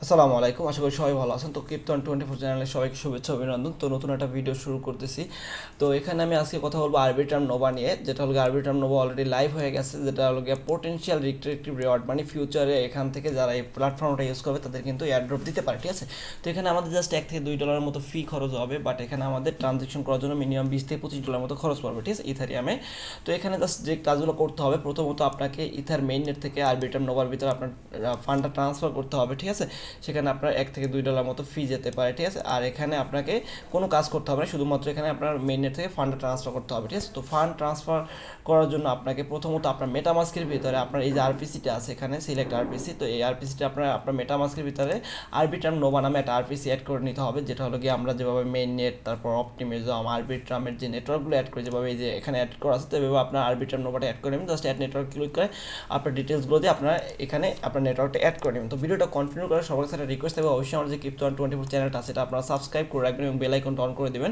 আসসালামু আলাইকুম, আশা করি সবাই ভালো আছেন। তো ক্রিপ্টন 24 চ্যানেলে সবাইকে শুভেচ্ছা অভিনন্দন। তো নতুন একটা ভিডিও শুরু করতেছি। তো এখানে আমি আজকে কথা বলবো আরবিট্রাম নোভা নিয়ে, যেটা হলো আরবিট্রাম নোভা অলরেডি লাইভ হয়ে গেছে, যেটা হলো গিয়ে পোটেনশিয়াল রিট্রেক্টিভ রিওয়ার্ড, মানে ফিউচারে এখান থেকে যারা এই প্ল্যাটফর্মটা ইউজ করবে তাদের কিন্তু এয়ারড্রপ দিতে পারে, ঠিক আছে। তো এখানে আমাদের জাস্ট $1 থেকে $2 মতো ফি খরচ হবে, বাট এখানে আমাদের ট্রানজেকশন করার জন্য মিনিমাম $20 থেকে $25 মতো খরচ পড়বে, ঠিক আছে, ইথারিয়ামে। তো এখানে জাস্ট যে কাজগুলো করতে হবে, প্রথমত আপনাকে ইথার মেইন নেট থেকে আরবিট্রাম নোভার ভিতরে আপনার ফান্ডটা ট্রান্সফার করতে হবে, ঠিক আছে। সেখানে আপনার $1 থেকে $2 মতো ফি যেতে পারে, ঠিক আছে। আর এখানে আপনাকে কোনো কাজ করতে হবে না, শুধুমাত্র এখানে আপনার মেইন নেট থেকে ফান্ড ট্রান্সফার করতে হবে, ঠিক আছে। তো ফান্ড ট্রান্সফার করার জন্য আপনাকে প্রথমত আপনার মেটামাস্কের ভিতরে আপনার এই যে আরপিসিটা আছে, এখানে সিলেক্ট আরপিসি, তো এই আরপিসিটা আপনার মেটামাস্কের ভিতরে আরবিট্রাম নোভা নামে একটা আরপিসি অ্যাড করে নিতে হবে, যেটা হলো গিয়ে আমরা যেভাবে মেইন নেট, তারপর অপটিমিজম, আরবিট্রামের যে নেটওয়ার্কগুলো অ্যাড করে, যেভাবে এই যে এখানে অ্যাড করা আছে, তো এভাবে আপনার আরবিট্রাম নোভাটা অ্যাড করে নেবেন। জাস্ট অ্যাড নেটওয়ার্ক ক্লিক করে আপনার ডিটেলসগুলো দিয়ে আপনারা এখানে আপনার নেটওয়ার্কটা অ্যাড করে নেবেন। তো ভিডিওটা কন্টিনিউ করে সবার সাথে রিকোয়েস্ট থাকবে, অবশ্যই আমার যে ক্রিপ্টন 24 চ্যানেলটা আছে সেটা আপনারা সাবস্ক্রাইব করে রাখবেন এবং বেল আইকনটা অন করে দেবেন।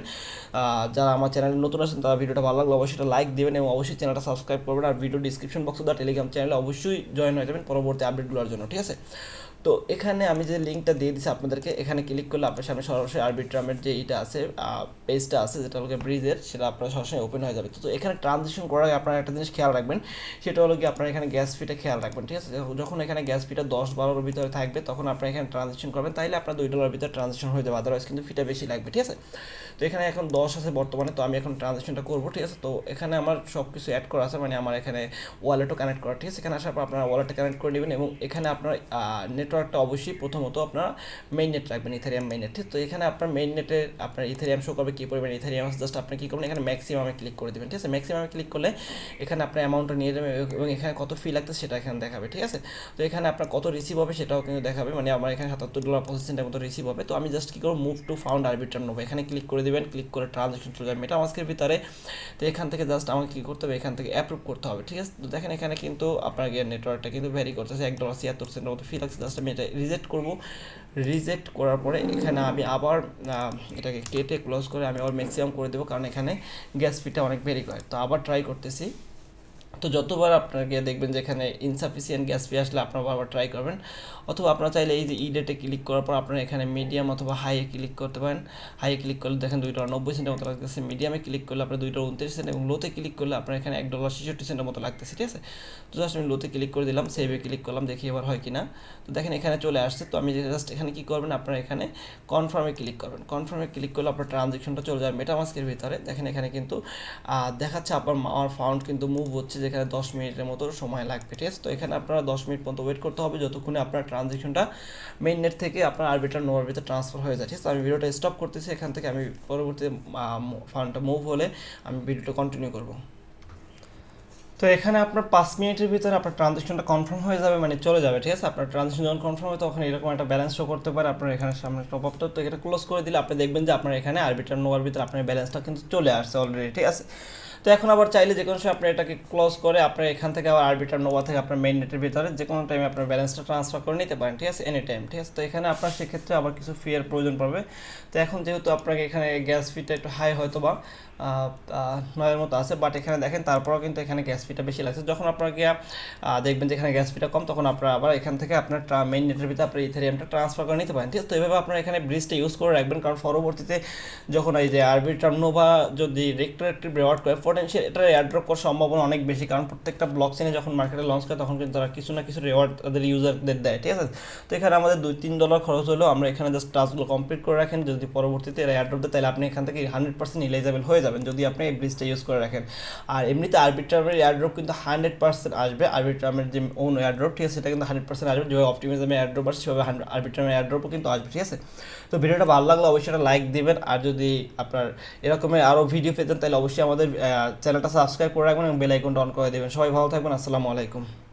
যারা আমার চ্যানেলে নতুন আছেন তারা ভিডিওটা ভালো লাগলে অবশ্যই এটা লাইক দেবেন এবং অবশ্যই চ্যানেলটা সাবস্ক্রাইব করবেন। আর ভিডিও ডিসক্রিপশন বক্সে দেওয়া টেলিগ্রাম চ্যানেলে অবশ্যই জয়েন হয়ে যাবেন পরবর্তী আপডেটগুলোর জন্য, ঠিক আছে। তো এখানে আমি যে লিঙ্কটা দিয়ে দিচ্ছি আপনাদেরকে, এখানে ক্লিক করলে আপনার সামনে সরাসরি আরবিট্রামের যে এইটা আছে, পেজটা আছে, যেটা হলো ব্রিজের, সেটা আপনার সরাসরি ওপেন হয়ে যাবে। তো এখানে ট্রানজেকশন করার আগে আপনারা একটা জিনিস খেয়াল রাখবেন, সেটা হলো কি আপনার এখানে গ্যাস ফিটা খেয়াল রাখবেন, ঠিক আছে। যখন এখানে গ্যাস ফিটা 10-12 ভিতরে থাকবে তখন আপনার এখানে ট্রানজেকশন করবেন, তাইলে আপনার $2 ভিতরে ট্রানজেকশন হয়ে যাবে, আদারওয়াইজ কিন্তু ফিটা বেশি লাগবে, ঠিক আছে। তো এখানে এখন 10 আছে বর্তমানে, তো আমি এখন ট্রানজেকশনটা করবো, ঠিক আছে। তো এখানে আমার সব কিছু অ্যাড করা আছে, মানে আমার এখানে ওয়ালেটও কানেক্ট করা, ঠিক আছে। এখানে আসার পর আপনারা ওয়ালেটটা কানেক্ট করে নেবেন এবং এখানে আপনার নেটওয়ার্কটা অবশ্যই প্রথমত আপনারা মেইন নেট রাখবেন, ইথারিয়াম মেইন নেট, ঠিক। তো এখানে আপনার মেইন নেটে আপনার ইথারিয়াম শো করবে, কী পরিমাণ ইথারিয়াম আছে, জাস্ট আপনি কী করবেন, এখানে ম্যাক্সিমামে ক্লিক করে দেবেন, ঠিক আছে। ম্যাক্সিমামে ক্লিক করলে এখানে আপনার অ্যামাউন্টটা নিয়ে যাবে এবং এখানে কত ফি লাগছে সেটা এখানে দেখাবে, ঠিক আছে। তো এখানে আপনার কত রিসিভ হবে সেটাও কিন্তু দেখাবে, মানে আমার এখানে $77.25 মতো রিসিভ হবে। তো আমি জাস্ট কী করবো, move to found Arbitrum Nova, এখানে ক্লিক করে দেবেন, ক্লিক করে ট্রানজেকশন চলে যাবে মেটামাস্কের ভিতরে। তো এখান থেকে জাস্ট আমাকে কী করতে হবে, এখান থেকে অ্যাপ্রুভ করতে হবে, ঠিক আছে। তো দেখেন এখানে কিন্তু আপনার নেটওয়ার্কটা কিন্তু ভ্যারি করতেছে, $1.76 মতো ফি লাগছে। জাস্ট আমি এটা রিজেক্ট করবো। রিজেক্ট করার পরে এখানে আমি আবার এটাকে কেটে ক্লোজ করে আমি আবার ম্যাক্সিমাম করে দেবো, কারণ এখানে গ্যাস ফিটা অনেক ভেরি করে। তো আবার ট্রাই করতেছি। তো যতবার আপনাকে দেখবেন যে এখানে ইনসাফিসিয়েন্ট গ্যাস ফি আসলে আপনারা বারবার ট্রাই করবেন, অথবা আপনারা চাইলে এই যে ডেটে ক্লিক করার পর আপনারা এখানে মিডিয়াম অথবা হাইয়ে ক্লিক করতে পারেন। হাইয়ে ক্লিক করলে দেখেন $2.90 মতো লাগতেছে, মিডিয়ামে ক্লিক করলে আপনার $2.29 এবং লোতে ক্লিক করলে আপনার এখানে $1.66 মতো লাগতেছে, ঠিক আছে। তো জাস্ট আমি লোতে ক্লিক করে দিলাম, সেভে ক্লিক করলাম, দেখি এবার হয় কিনা। তো দেখেন এখানে চলে আসছে। তো আমি জাস্ট এখানে কী করবেন, আপনারা এখানে কনফার্মে ক্লিক করবেন। কনফার্মে ক্লিক করলে আপনার ট্রানজেকশনটা চলে যাবে মেটামাস্কের ভিতরে। দেখেন এখানে কিন্তু দেখাচ্ছে আমার ফাউন্ড কিন্তু মুভ হচ্ছে, যেখানে 10 মিনিটের মতো সময় লাগবে, ঠিক আছে। তো এখানে আপনারা 10 মিনিট পর্যন্ত ওয়েট করতে হবে, যতক্ষণে আপনার ট্রানজেকশনটা মেইন নেট থেকে আপনার আরবিট্রাম নোভার ভিতরে ট্রান্সফার হয়ে যায়, ঠিক আছে। আমি ভিডিওটা স্টপ করতেছি, এখান থেকে আমি পরবর্তী ফান্ডটা মুভ হলে আমি ভিডিওটা কন্টিনিউ করব। তো এখানে আপনার 5 মিনিটের ভিতরে আপনার ট্রানজেকশনটা কনফার্ম হয়ে যাবে, মানে চলে যাবে, ঠিক আছে। আপনার ট্রানজেকশন যখন কনফার্ম হয় তখন এরকম একটা ব্যালেন্স শো করতে পারে আপনার এখানে সামনে টপ আপটা। তো এটা ক্লোজ করে দিলে আপনি দেখবেন যে আপনার এখানে আরবিট্রাম নোভার ভিতরে আপনার ব্যালেন্সটা কিন্তু চলে আসছে অলরেডি, ঠিক আছে। তো এখন আবার চাইলে যে কোনো সময় আপনি এটাকে ক্লোজ করে আপনার এখান থেকে আবার আরবিট্রাম নোভা থেকে আপনার মেইন নেটের ভিতরে যে কোনো টাইমে আপনার ব্যালেন্সটা ট্রান্সফার করে নিতে পারেন, ঠিক আছে, এনি টাইম, ঠিক আছে। তো এখানে আপনার সেক্ষেত্রে আবার কিছু ফি এর প্রয়োজন পড়বে। তো এখন যেহেতু আপনাকে এখানে গ্যাস ফিটা একটু হাই হয়তো বা 9-এর মতো আছে, বাট এখানে দেখেন তারপরেও কিন্তু এখানে গ্যাস ফিটা বেশি লাগছে। যখন আপনার গিয়া দেখবেন যে এখানে গ্যাস ফিটা কম, তখন আপনারা আবার এখান থেকে আপনার মেইন নেটের ভিতরে আপনার ইথারিয়ামটা ট্রান্সফার করে নিতে পারেন, ঠিক আছে। তো এভাবে আপনারা এখানে ব্রিজটা ইউজ করে রাখবেন, কারণ পরবর্তীতে যখন এই যে আরবিট্রাম নোভা যদি রিট্রেক্টিভ রিওয়ার্ড করে, পোটেনশিয়াল এটা এয়ারড্রপ করার সম্ভাবনা অনেক বেশি, কারণ প্রত্যেকটা ব্লক চেনে যখন মার্কেটে লঞ্চ করে তখন কিন্তু তারা কিছু না কিছু রিওয়ার্ড তাদের ইউজারদের দেয়, ঠিক আছে। তো এখানে আমাদের $2-3 খরচ হলেও আমরা এখানে জাস্ট টাস্কগুলো কমপ্লিট করে রাখেন, যদি পরবর্তীতে এরা এয়ারড্রপ দেয় তাহলে আপনি এখান থেকে 100% ইলিজিবল হয়ে যাবেন যদি আপনি এই ব্রিজটা ইউজ করে রাখেন। আর এমনিতে আরবিট্রামের এয়ারড্রপ কিন্তু 100% আসবে, আরবিট্রামের যে ওন এয়ারড্রপ, ঠিক আছে, সেটা কিন্তু 100% আসবে। যেভাবে অপটিমিজমের এয়ারড্রপ আসছে সেভাবে আরবিট্রামের এয়ারড্রপও কিন্তু আসবে, ঠিক আছে। তো ভিডিওটা ভালো লাগলে অবশ্যই একটা লাইক দিবেন, আর যদি আপনার এরকমের আরও ভিডিও পেতেন তাহলে অবশ্যই আমাদের চ্যানেলটা সাবস্ক্রাইব করে রাখবেন এবং বেল আইকনটা অন করে দেবেন। সবাই ভালো থাকবেন, আসসালামু আলাইকুম।